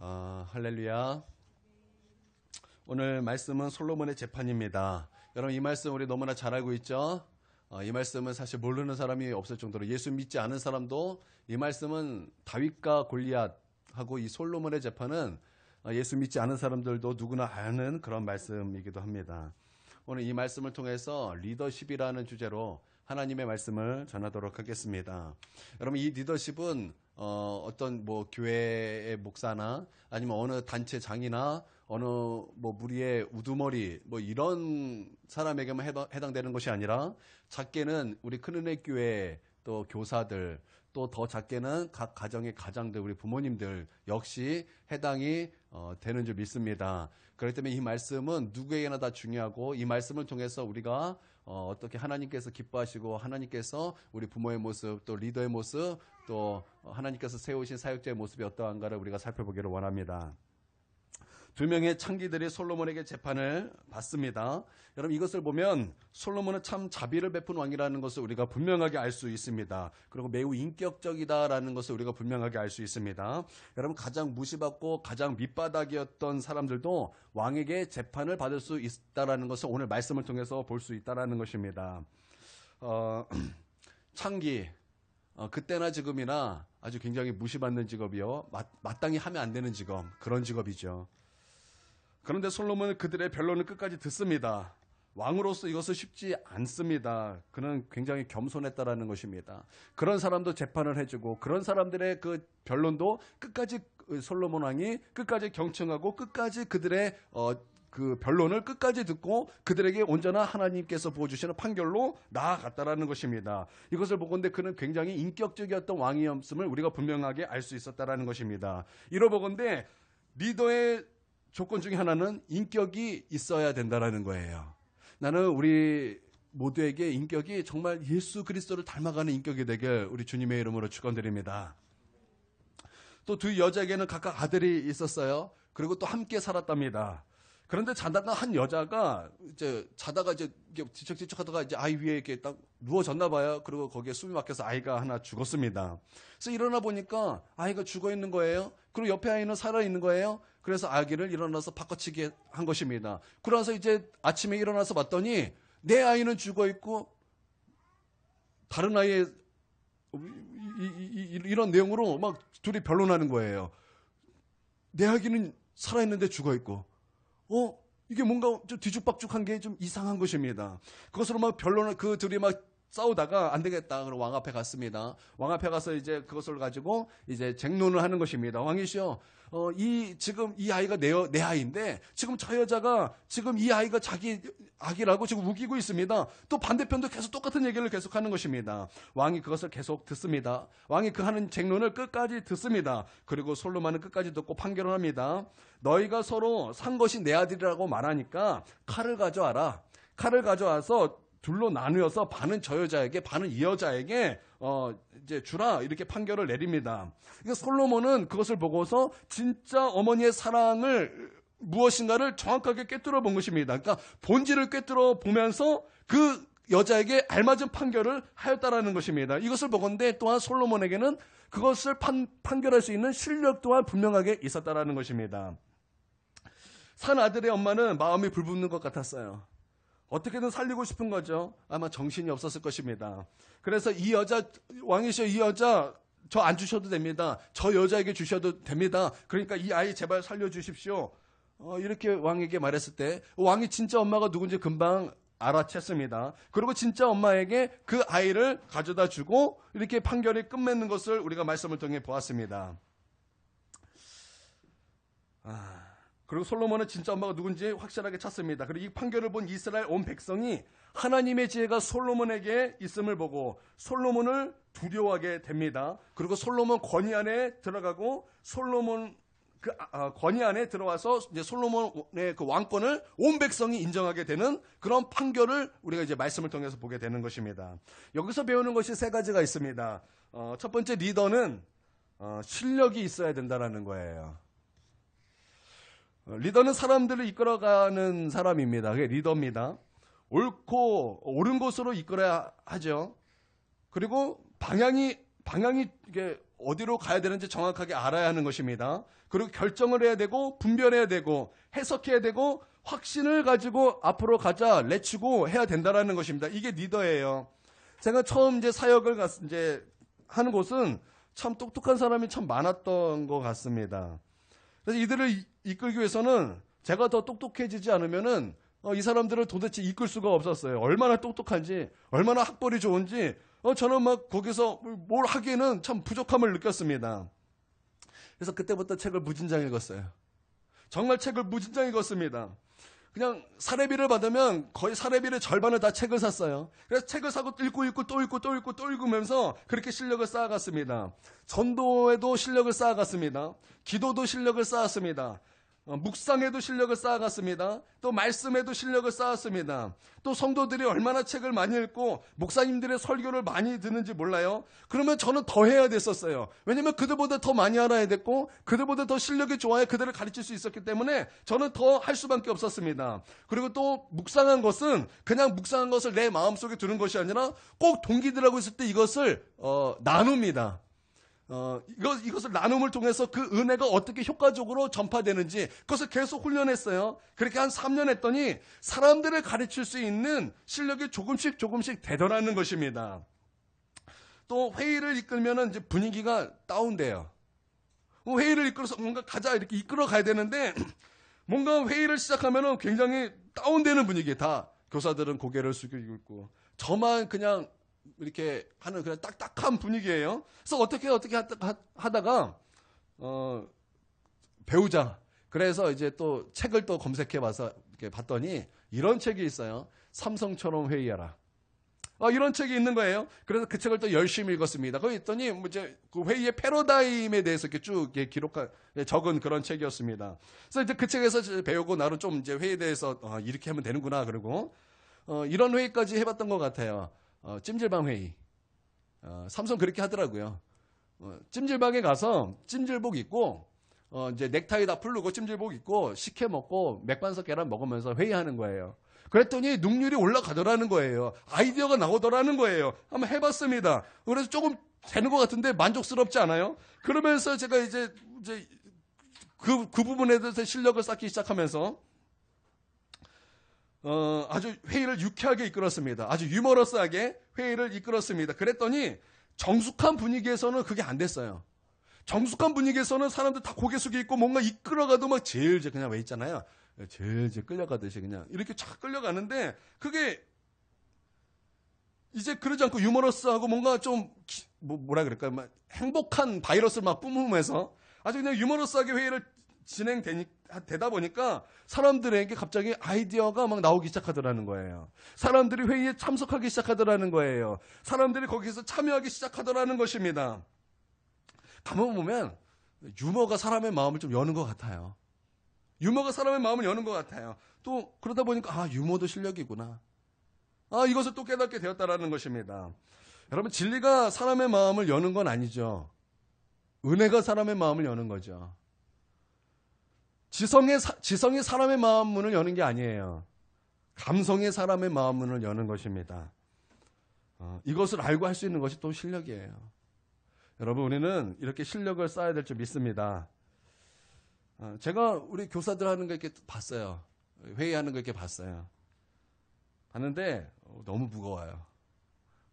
할렐루야. 오늘 말씀은 솔로몬의 재판입니다. 여러분, 이 말씀 우리 너무나 잘 알고 있죠? 이 말씀은 사실 모르는 사람이 없을 정도로, 예수 믿지 않은 사람도 이 말씀은 다윗과 골리앗하고 이 솔로몬의 재판은 예수 믿지 않은 사람들도 누구나 아는 그런 말씀이기도 합니다. 오늘 이 말씀을 통해서 리더십이라는 주제로 하나님의 말씀을 전하도록 하겠습니다. 여러분, 이 리더십은 어떤 교회의 목사나 아니면 어느 단체 장이나 어느 무리의 우두머리 이런 사람에게만 해당되는 것이 아니라, 작게는 우리 큰은혜 교회 또 교사들, 또 더 작게는 각 가정의 가장들, 우리 부모님들 역시 해당이 되는 줄 믿습니다. 그렇기 때문에 이 말씀은 누구에게나 다 중요하고, 이 말씀을 통해서 우리가 어떻게 하나님께서 기뻐하시고, 하나님께서 우리 부모의 모습, 또 리더의 모습, 또 하나님께서 세우신 사역자의 모습이 어떠한가를 우리가 살펴보기를 원합니다. 두 명의 창기들이 솔로몬에게 재판을 받습니다. 여러분, 이것을 보면 솔로몬은 참 자비를 베푼 왕이라는 것을 우리가 분명하게 알 수 있습니다. 그리고 매우 인격적이다라는 것을 우리가 분명하게 알 수 있습니다. 여러분, 가장 무시받고 가장 밑바닥이었던 사람들도 왕에게 재판을 받을 수 있다라는 것을 오늘 말씀을 통해서 볼 수 있다라는 것입니다. 창기, 그때나 지금이나 아주 굉장히 무시받는 직업이요, 마땅히 하면 안 되는 직업, 그런 직업이죠. 그런데 솔로몬은 그들의 변론을 끝까지 듣습니다. 왕으로서 이것은 쉽지 않습니다. 그는 굉장히 겸손했다라는 것입니다. 그런 사람도 재판을 해주고, 그런 사람들의 그 변론도 끝까지 솔로몬 왕이 끝까지 경청하고, 끝까지 그들의 그 변론을 끝까지 듣고 그들에게 온전한 하나님께서 부어주시는 판결로 나아갔다라는 것입니다. 이것을 보건대 그는 굉장히 인격적이었던 왕이었음을 우리가 분명하게 알 수 있었다라는 것입니다. 이러보건대 리더의 조건 중에 하나는 인격이 있어야 된다라는 거예요. 나는 우리 모두에게 인격이 정말 예수 그리스도를 닮아가는 인격이 되길 우리 주님의 이름으로 축원드립니다. 또 두 여자에게는 각각 아들이 있었어요. 그리고 또 함께 살았답니다. 그런데 자다가 한 여자가 자다가 뒤척뒤척 하다가 아이 위에 이렇게 딱 누워졌나 봐요. 그리고 거기에 숨이 막혀서 아이가 하나 죽었습니다. 그래서 일어나 보니까 아이가 죽어 있는 거예요. 그리고 옆에 아이는 살아 있는 거예요. 그래서 아기를 일어나서 바꿔치기 한 것입니다. 그러면서 이제 아침에 일어나서 봤더니 내 아이는 죽어 있고 다른 아이의 이런 내용으로 막 둘이 변론하는 거예요. 내 아기는 살아 있는데 죽어 있고, 이게 뭔가 좀 뒤죽박죽한 게 좀 이상한 것입니다. 그것으로 막 변론을, 그 둘이 막 싸우다가 안 되겠다. 그럼 왕 앞에 갔습니다. 왕 앞에 가서 이제 그것을 가지고 이제 쟁론을 하는 것입니다. 왕이시여, 지금 이 아이가 내 아이인데, 지금 저 여자가 지금 이 아이가 자기 아기라고 지금 우기고 있습니다. 또 반대편도 계속 똑같은 얘기를 계속 하는 것입니다. 왕이 그것을 계속 듣습니다. 왕이 그 하는 쟁론을 끝까지 듣습니다. 그리고 솔로몬은 끝까지 듣고 판결을 합니다. 너희가 서로 산 것이 내 아들이라고 말하니까 칼을 가져와라. 칼을 가져와서 둘로 나누어서 반은 저 여자에게, 반은 이 여자에게 이제 주라, 이렇게 판결을 내립니다. 그러니까 솔로몬은 그것을 보고서 진짜 어머니의 사랑을 무엇인가를 정확하게 꿰뚫어 본 것입니다. 그러니까 본질을 꿰뚫어 보면서 그 여자에게 알맞은 판결을 하였다라는 것입니다. 이것을 보건대 또한 솔로몬에게는 그것을 판결할 수 있는 실력 또한 분명하게 있었다라는 것입니다. 산 아들의 엄마는 마음이 불붙는 것 같았어요. 어떻게든 살리고 싶은 거죠. 아마 정신이 없었을 것입니다. 그래서 이 여자, 왕이시여, 이 여자 저 안 주셔도 됩니다. 저 여자에게 주셔도 됩니다. 그러니까 이 아이 제발 살려주십시오. 이렇게 왕에게 말했을 때 왕이 진짜 엄마가 누군지 금방 알아챘습니다. 그리고 진짜 엄마에게 그 아이를 가져다 주고 이렇게 판결이 끝맺는 것을 우리가 말씀을 통해 보았습니다. 그리고 솔로몬은 진짜 엄마가 누군지 확실하게 찾습니다. 그리고 이 판결을 본 이스라엘 온 백성이 하나님의 지혜가 솔로몬에게 있음을 보고 솔로몬을 두려워하게 됩니다. 그리고 솔로몬 권위 안에 들어가고, 솔로몬 권위 안에 들어와서 이제 솔로몬의 그 왕권을 온 백성이 인정하게 되는 그런 판결을 우리가 이제 말씀을 통해서 보게 되는 것입니다. 여기서 배우는 것이 세 가지가 있습니다. 첫 번째, 리더는 실력이 있어야 된다는 거예요. 리더는 사람들을 이끌어가는 사람입니다. 그게 리더입니다. 옳은 곳으로 이끌어야 하죠. 그리고 방향이 이게 어디로 가야 되는지 정확하게 알아야 하는 것입니다. 그리고 결정을 해야 되고 분별해야 되고 해석해야 되고 확신을 가지고 앞으로 가자, 내치고 해야 된다라는 것입니다. 이게 리더예요. 제가 처음 이제 사역을 이제 하는 곳은 참 똑똑한 사람이 참 많았던 것 같습니다. 그래서 이들을 이끌기 위해서는 제가 더 똑똑해지지 않으면은 이 사람들을 도대체 이끌 수가 없었어요. 얼마나 똑똑한지, 얼마나 학벌이 좋은지, 저는 막 거기서 뭘 하기에는 참 부족함을 느꼈습니다. 그래서 그때부터 책을 무진장 읽었어요. 정말 책을 무진장 읽었습니다. 그냥 사례비를 받으면 거의 사례비의 절반을 다 책을 샀어요. 그래서 책을 사고 읽고 또 읽으면서 그렇게 실력을 쌓아갔습니다. 전도에도 실력을 쌓아갔습니다. 기도도 실력을 쌓았습니다. 묵상에도 실력을 쌓아갔습니다. 또 말씀에도 실력을 쌓았습니다. 또 성도들이 얼마나 책을 많이 읽고 목사님들의 설교를 많이 듣는지 몰라요. 그러면 저는 더 해야 됐었어요. 왜냐하면 그들보다 더 많이 알아야 됐고 그들보다 더 실력이 좋아야 그들을 가르칠 수 있었기 때문에 저는 더 할 수밖에 없었습니다. 그리고 또 묵상한 것은 그냥 묵상한 것을 내 마음속에 두는 것이 아니라 꼭 동기들하고 있을 때 이것을 나눕니다. 이것을 나눔을 통해서 그 은혜가 어떻게 효과적으로 전파되는지 그것을 계속 훈련했어요. 그렇게 한 3년 했더니 사람들을 가르칠 수 있는 실력이 조금씩 되더라는 것입니다. 또 회의를 이끌면 이제 분위기가 다운돼요. 회의를 이끌어서 뭔가 가자 이렇게 이끌어 가야 되는데 뭔가 회의를 시작하면 굉장히 다운되는 분위기. 다 교사들은 고개를 숙이고 있고 저만 그냥 이렇게 하는 그냥 딱딱한 분위기예요. 그래서 어떻게 하다가 배우자. 그래서 이제 또 책을 또 검색해 봐서 이렇게 봤더니 이런 책이 있어요. 삼성처럼 회의하라. 이런 책이 있는 거예요. 그래서 그 책을 또 열심히 읽었습니다. 거기 있더니 이제 그 회의의 패러다임에 대해서 이렇게 쭉 적은 그런 책이었습니다. 그래서 이제 그 책에서 배우고 나름 좀 이제 회의에 대해서 이렇게 하면 되는구나 그러고 이런 회의까지 해봤던 것 같아요. 찜질방 회의. 삼성 그렇게 하더라고요. 찜질방에 가서 찜질복 입고 이제 넥타이 다 풀르고 찜질복 입고 식혜 먹고 맥반석 계란 먹으면서 회의하는 거예요. 그랬더니 능률이 올라가더라는 거예요. 아이디어가 나오더라는 거예요. 한번 해봤습니다. 그래서 조금 되는 것 같은데 만족스럽지 않아요? 그러면서 제가 이제 그 부분에 대해서 실력을 쌓기 시작하면서 아주 회의를 유쾌하게 이끌었습니다. 아주 유머러스하게 회의를 이끌었습니다. 그랬더니 정숙한 분위기에서는 그게 안 됐어요. 정숙한 분위기에서는 사람들 다 고개 숙여 있고 뭔가 이끌어가도 막 제일 그냥 왜 있잖아요. 제일 끌려가듯이 그냥 이렇게 쫙 끌려가는데 그게 이제 그러지 않고 유머러스하고 뭔가 좀 뭐라 그럴까요? 막 행복한 바이러스를 막 뿜으면서 아주 그냥 유머러스하게 회의를 되다 보니까 사람들에게 갑자기 아이디어가 막 나오기 시작하더라는 거예요. 사람들이 회의에 참석하기 시작하더라는 거예요. 사람들이 거기서 참여하기 시작하더라는 것입니다. 가만 보면 유머가 사람의 마음을 좀 여는 것 같아요. 유머가 사람의 마음을 여는 것 같아요. 또 그러다 보니까 유머도 실력이구나. 이것을 또 깨닫게 되었다라는 것입니다. 여러분 진리가 사람의 마음을 여는 건 아니죠. 은혜가 사람의 마음을 여는 거죠. 지성이 사람의 마음 문을 여는 게 아니에요. 감성이 사람의 마음 문을 여는 것입니다. 이것을 알고 할 수 있는 것이 또 실력이에요. 여러분 우리는 이렇게 실력을 쌓아야 될 줄 믿습니다. 제가 우리 교사들 하는 거 이렇게 봤어요. 회의하는 거 이렇게 봤어요. 봤는데 너무 무거워요.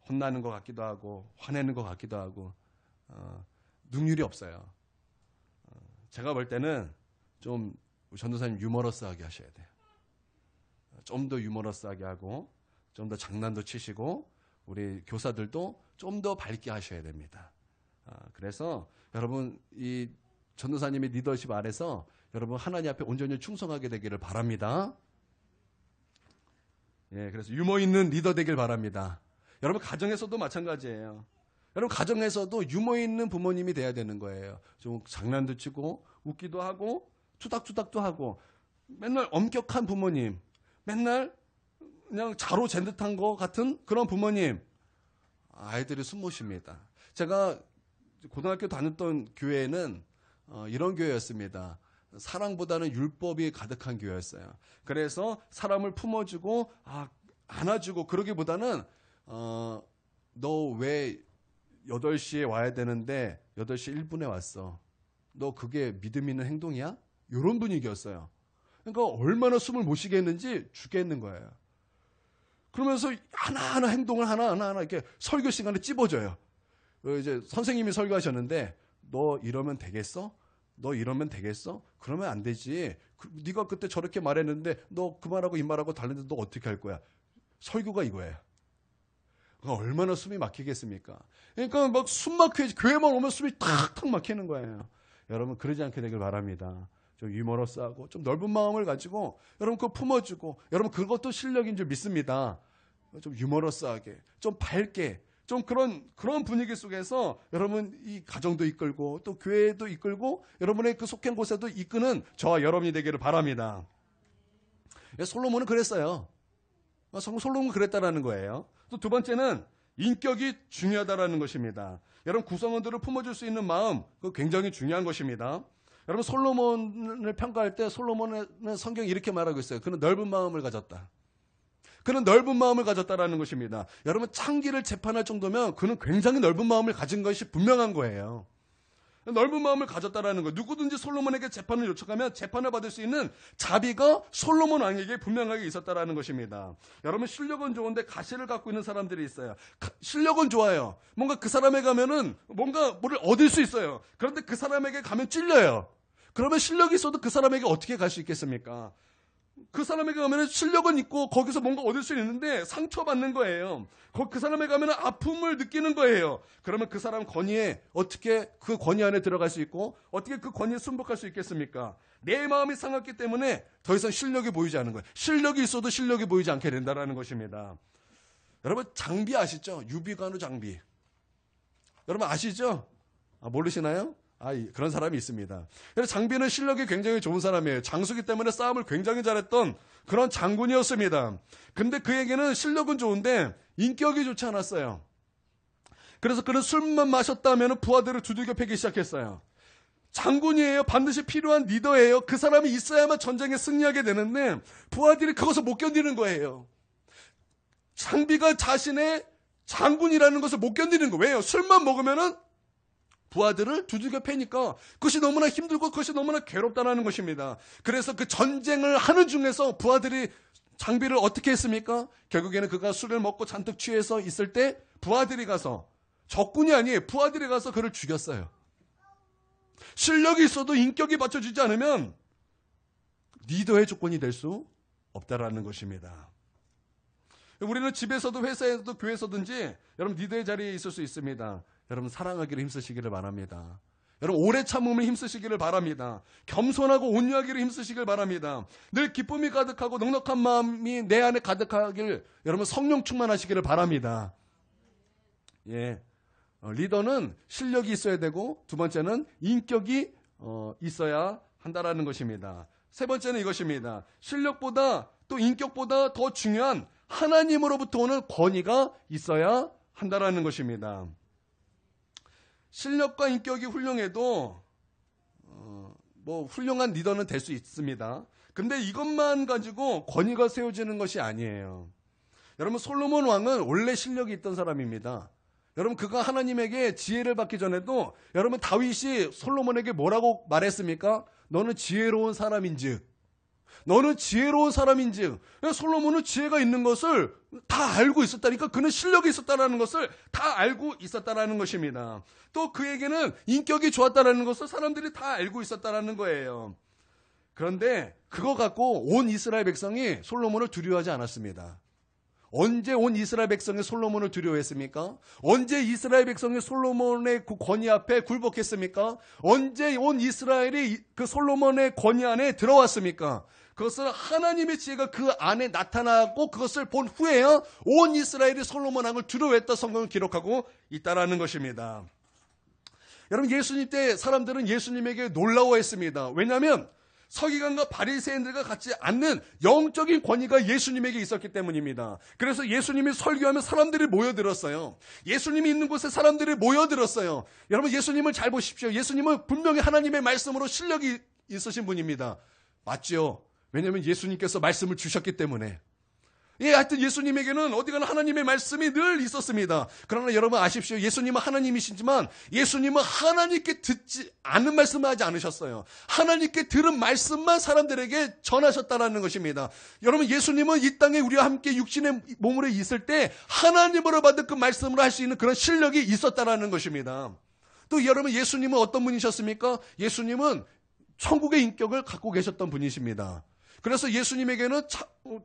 혼나는 것 같기도 하고 화내는 것 같기도 하고 능률이 없어요. 제가 볼 때는 좀 전도사님 유머러스하게 하셔야 돼요. 좀 더 유머러스하게 하고 좀 더 장난도 치시고 우리 교사들도 좀 더 밝게 하셔야 됩니다. 그래서 여러분 이 전도사님의 리더십 아래서 여러분 하나님 앞에 온전히 충성하게 되기를 바랍니다. 그래서 유머 있는 리더 되길 바랍니다. 여러분 가정에서도 마찬가지예요. 여러분 가정에서도 유머 있는 부모님이 돼야 되는 거예요. 좀 장난도 치고 웃기도 하고 투닥투닥도 하고 맨날 엄격한 부모님, 맨날 그냥 자로 잰 듯한 것 같은 그런 부모님 아이들이 숨못쉽니다. 제가 고등학교 다녔던 교회는 이런 교회였습니다. 사랑보다는 율법이 가득한 교회였어요. 그래서 사람을 품어주고 안아주고 그러기보다는 너 왜 8시에 와야 되는데 8시 1분에 왔어. 너 그게 믿음 있는 행동이야? 이런 분위기였어요. 그러니까 얼마나 숨을 못 쉬게 했는지 죽겠는 거예요. 그러면서 하나하나 행동을 하나하나 이렇게 설교 시간에 찝어줘요. 이제 선생님이 설교하셨는데 너 이러면 되겠어? 너 이러면 되겠어? 그러면 안 되지. 네가 그때 저렇게 말했는데 너 그 말하고 이 말하고 다른데 너 어떻게 할 거야? 설교가 이거예요. 얼마나 숨이 막히겠습니까? 그러니까 막 숨 막혀야지. 교회만 오면 숨이 탁탁 막히는 거예요. 여러분 그러지 않게 되길 바랍니다. 좀 유머러스하고 좀 넓은 마음을 가지고 여러분 그거 품어주고 여러분 그것도 실력인 줄 믿습니다. 좀 유머러스하게 좀 밝게 좀 그런 분위기 속에서 여러분 이 가정도 이끌고 또 교회도 이끌고 여러분의 그 속한 곳에도 이끄는 저와 여러분이 되기를 바랍니다. 솔로몬은 그랬어요. 솔로몬은 그랬다라는 거예요. 또 두 번째는 인격이 중요하다라는 것입니다. 여러분 구성원들을 품어줄 수 있는 마음 그거 굉장히 중요한 것입니다. 여러분 솔로몬을 평가할 때 솔로몬은 성경이 이렇게 말하고 있어요. 그는 넓은 마음을 가졌다. 그는 넓은 마음을 가졌다라는 것입니다. 여러분 창기를 재판할 정도면 그는 굉장히 넓은 마음을 가진 것이 분명한 거예요. 넓은 마음을 가졌다라는 거. 누구든지 솔로몬에게 재판을 요청하면 재판을 받을 수 있는 자비가 솔로몬 왕에게 분명하게 있었다라는 것입니다. 여러분 실력은 좋은데 가시를 갖고 있는 사람들이 있어요. 실력은 좋아요. 뭔가 그 사람에 가면은 뭔가 뭐를 얻을 수 있어요. 그런데 그 사람에게 가면 찔려요. 그러면 실력이 있어도 그 사람에게 어떻게 갈 수 있겠습니까? 그 사람에게 가면 실력은 있고 거기서 뭔가 얻을 수 있는데 상처받는 거예요. 그 사람에게 가면 아픔을 느끼는 거예요. 그러면 그 사람 권위에 어떻게 그 권위 안에 들어갈 수 있고 어떻게 그 권위에 순복할 수 있겠습니까? 내 마음이 상했기 때문에 더 이상 실력이 보이지 않는 거예요. 실력이 있어도 실력이 보이지 않게 된다는 것입니다. 여러분 장비 아시죠? 유비관우 장비. 여러분 아시죠? 모르시나요? 그런 사람이 있습니다. 장비는 실력이 굉장히 좋은 사람이에요. 장수기 때문에 싸움을 굉장히 잘했던 그런 장군이었습니다. 근데 그에게는 실력은 좋은데 인격이 좋지 않았어요. 그래서 그는 술만 마셨다면 부하들을 두들겨 패기 시작했어요. 장군이에요. 반드시 필요한 리더예요. 그 사람이 있어야만 전쟁에 승리하게 되는데 부하들이 그것을 못 견디는 거예요. 장비가 자신의 장군이라는 것을 못 견디는 거예요. 왜요? 술만 먹으면은 부하들을 두들겨 패니까 그것이 너무나 힘들고 그것이 너무나 괴롭다는 것입니다. 그래서 그 전쟁을 하는 중에서 부하들이 장비를 어떻게 했습니까? 결국에는 그가 술을 먹고 잔뜩 취해서 있을 때 부하들이 가서 적군이 아니에요. 부하들이 가서 그를 죽였어요. 실력이 있어도 인격이 받쳐주지 않으면 리더의 조건이 될 수 없다라는 것입니다. 우리는 집에서도 회사에서도 교회에서든지 여러분 리더의 자리에 있을 수 있습니다. 여러분 사랑하기를 힘쓰시기를 바랍니다. 여러분 오래 참음을 힘쓰시기를 바랍니다. 겸손하고 온유하기를 힘쓰시기를 바랍니다. 늘 기쁨이 가득하고 넉넉한 마음이 내 안에 가득하길 여러분 성령 충만하시기를 바랍니다. 리더는 실력이 있어야 되고 두 번째는 인격이 있어야 한다라는 것입니다. 세 번째는 이것입니다. 실력보다 또 인격보다 더 중요한 하나님으로부터 오는 권위가 있어야 한다라는 것입니다. 실력과 인격이 훌륭해도 훌륭한 리더는 될 수 있습니다. 근데 이것만 가지고 권위가 세워지는 것이 아니에요. 여러분 솔로몬 왕은 원래 실력이 있던 사람입니다. 여러분 그가 하나님에게 지혜를 받기 전에도 여러분 다윗이 솔로몬에게 뭐라고 말했습니까? 너는 지혜로운 사람인즉. 너는 지혜로운 사람인즉. 솔로몬은 지혜가 있는 것을 다 알고 있었다니까. 그는 실력이 있었다는 것을 다 알고 있었다는 것입니다. 또 그에게는 인격이 좋았다는 것을 사람들이 다 알고 있었다는 거예요. 그런데 그거 갖고 온 이스라엘 백성이 솔로몬을 두려워하지 않았습니다. 언제 온 이스라엘 백성이 솔로몬을 두려워했습니까? 언제 이스라엘 백성이 솔로몬의 그 권위 앞에 굴복했습니까? 언제 온 이스라엘이 그 솔로몬의 권위 안에 들어왔습니까? 그것은 하나님의 지혜가 그 안에 나타나고 그것을 본 후에야 온 이스라엘이 솔로몬 왕을 두려워했다 성경을 기록하고 있다라는 것입니다. 여러분 예수님 때 사람들은 예수님에게 놀라워했습니다. 왜냐하면 서기관과 바리새인들과 같지 않는 영적인 권위가 예수님에게 있었기 때문입니다. 그래서 예수님이 설교하면 사람들이 모여들었어요. 예수님이 있는 곳에 사람들이 모여들었어요. 여러분 예수님을 잘 보십시오. 예수님은 분명히 하나님의 말씀으로 실력이 있으신 분입니다. 맞죠? 왜냐하면 예수님께서 말씀을 주셨기 때문에. 예, 하여튼 예수님에게는 어디가나 하나님의 말씀이 늘 있었습니다. 그러나 여러분 아십시오. 예수님은 하나님이시지만 예수님은 하나님께 듣지 않은 말씀을 하지 않으셨어요. 하나님께 들은 말씀만 사람들에게 전하셨다는 것입니다. 여러분 예수님은 이 땅에 우리와 함께 육신의 몸으로 있을 때 하나님으로 받은 그 말씀으로 할 수 있는 그런 실력이 있었다는 것입니다. 또 여러분 예수님은 어떤 분이셨습니까? 예수님은 천국의 인격을 갖고 계셨던 분이십니다. 그래서 예수님에게는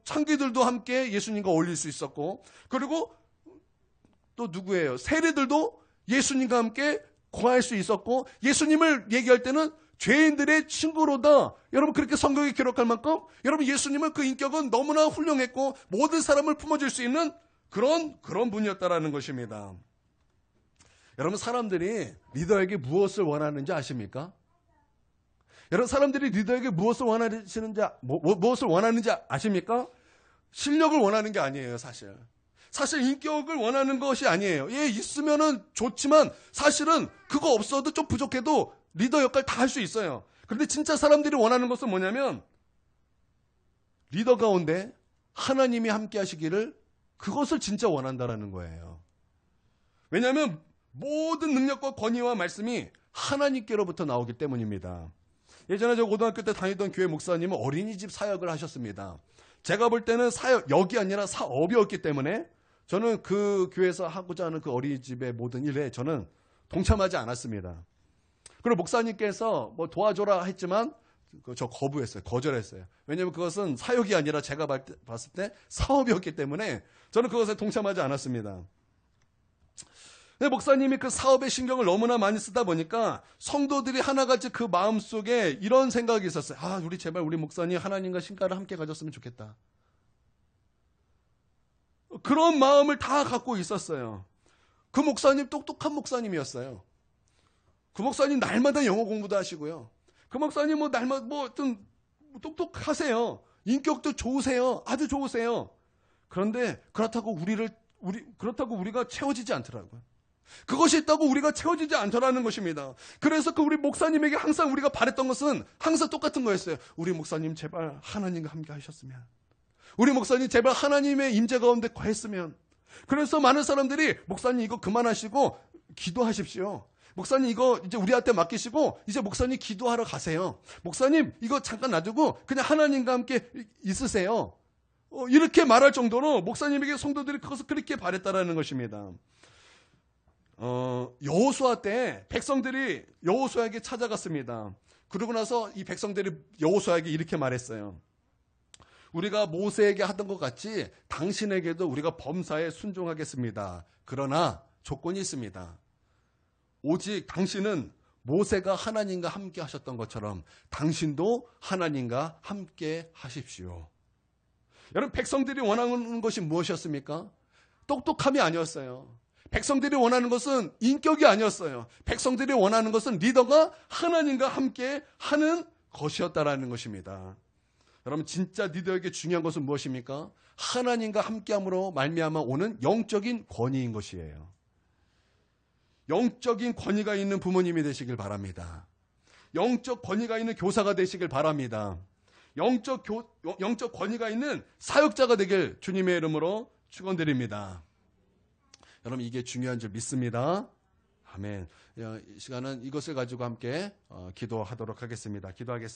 창기들도 함께 예수님과 어울릴 수 있었고, 그리고 또 누구예요? 세리들도 예수님과 함께 거할 수 있었고, 예수님을 얘기할 때는 죄인들의 친구로다. 여러분 그렇게 성경에 기록할 만큼 여러분 예수님은 그 인격은 너무나 훌륭했고 모든 사람을 품어줄 수 있는 그런 분이었다라는 것입니다. 여러분 사람들이 리더에게 무엇을 원하는지 아십니까? 여러분 사람들이 리더에게 무엇을 원하는지 아십니까? 실력을 원하는 게 아니에요, 사실. 사실 인격을 원하는 것이 아니에요. 예, 있으면은 좋지만 사실은 그거 없어도 좀 부족해도 리더 역할 다 할 수 있어요. 그런데 진짜 사람들이 원하는 것은 뭐냐면 리더 가운데 하나님이 함께 하시기를 그것을 진짜 원한다라는 거예요. 왜냐하면 모든 능력과 권위와 말씀이 하나님께로부터 나오기 때문입니다. 예전에 저 고등학교 때 다니던 교회 목사님은 어린이집 사역을 하셨습니다. 제가 볼 때는 사역이 아니라 사업이었기 때문에 저는 그 교회에서 하고자 하는 그 어린이집의 모든 일에 저는 동참하지 않았습니다. 그리고 목사님께서 뭐 도와줘라 했지만 저 거절했어요. 왜냐하면 그것은 사역이 아니라 제가 봤을 때 사업이었기 때문에 저는 그것에 동참하지 않았습니다. 근데 목사님이 그 사업에 신경을 너무나 많이 쓰다 보니까 성도들이 하나같이 그 마음속에 이런 생각이 있었어요. 아, 우리 제발 우리 목사님 하나님과 신가를 함께 가졌으면 좋겠다. 그런 마음을 다 갖고 있었어요. 그 목사님 똑똑한 목사님이었어요. 그 목사님 날마다 영어 공부도 하시고요. 그 목사님 날마다 좀 똑똑하세요. 인격도 좋으세요. 아주 좋으세요. 그런데 그렇다고 우리가 채워지지 않더라고요. 그것이 있다고 우리가 채워지지 않더라는 것입니다. 그래서 그 우리 목사님에게 항상 우리가 바랬던 것은 항상 똑같은 거였어요. 우리 목사님 제발 하나님과 함께 하셨으면. 우리 목사님 제발 하나님의 임재 가운데 거했으면. 그래서 많은 사람들이 목사님 이거 그만하시고 기도하십시오. 목사님 이거 이제 우리한테 맡기시고 이제 목사님 기도하러 가세요. 목사님 이거 잠깐 놔두고 그냥 하나님과 함께 있으세요. 이렇게 말할 정도로 목사님에게 성도들이 그것을 그렇게 바랬다라는 것입니다. 여호수아 때 백성들이 여호수아에게 찾아갔습니다. 그러고 나서 이 백성들이 여호수아에게 이렇게 말했어요. 우리가 모세에게 하던 것 같이 당신에게도 우리가 범사에 순종하겠습니다. 그러나 조건이 있습니다. 오직 당신은 모세가 하나님과 함께 하셨던 것처럼 당신도 하나님과 함께 하십시오. 여러분 백성들이 원하는 것이 무엇이었습니까? 똑똑함이 아니었어요. 백성들이 원하는 것은 인격이 아니었어요. 백성들이 원하는 것은 리더가 하나님과 함께 하는 것이었다라는 것입니다. 여러분 진짜 리더에게 중요한 것은 무엇입니까? 하나님과 함께함으로 말미암아 오는 영적인 권위인 것이에요. 영적인 권위가 있는 부모님이 되시길 바랍니다. 영적 권위가 있는 교사가 되시길 바랍니다. 영적 권위가 있는 사역자가 되길 주님의 이름으로 축원드립니다. 여러분 이게 중요한 줄 믿습니다. 아멘. 이 시간은 이것을 가지고 함께 기도하도록 하겠습니다. 기도하겠습니다.